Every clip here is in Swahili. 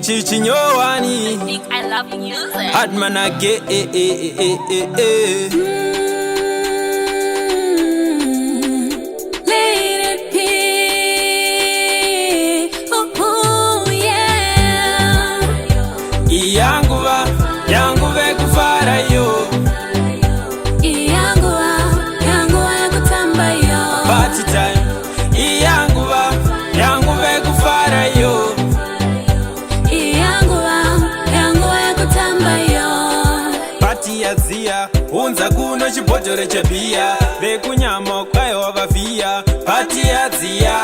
chichinyowani. I think I love music. Hard man again. Lady P. Ooh, yeah. Yangu ve kufara yo. Yangu kutamba yo. Party time. Yangu ve kufara yo. Yangu kutamba yo. Party ya zia unza kuno chipotore chebia ve kunyama kwayo wavafia. Party ya zia.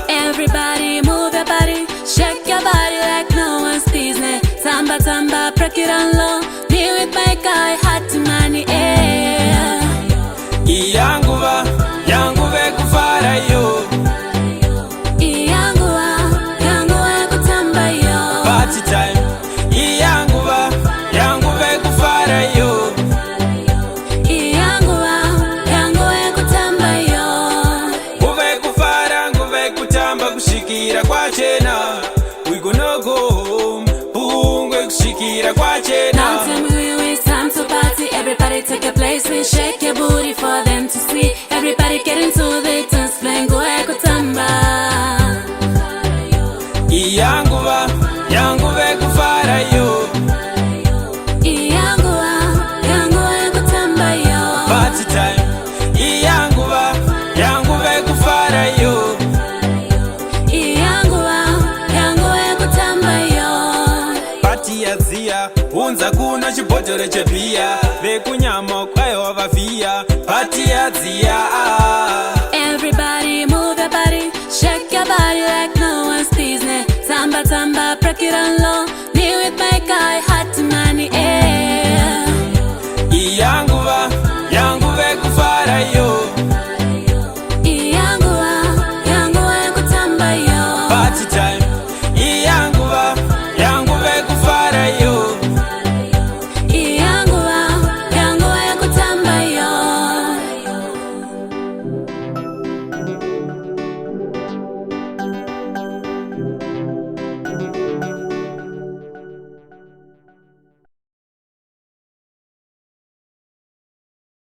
Everybody move your body, shake your body like no one's business. Samba samba, break it on low. Me with my guy, hot to money, yeah. Yangu ve kufara yo. Yangu kutamba yo. Party time. Yangu ve kufara yo. Yangu kutamba yo. Nguve kutamba kushikira kwa chena. We gonna go home. Pungwe kushikira kwa chena. Now tell me when it's time to party. Everybody take a place and shake your booty for them to see. Everybody get into the dance floor, go kutamba. Yangu ve kufara yo. Yangu kutamba yo. Party time. Yangu ve kufara yo. Yangu kutamba yo. Party ya zia unza kuno chipotore chebia ve kunyama kwayo wavafia. Party ya zia.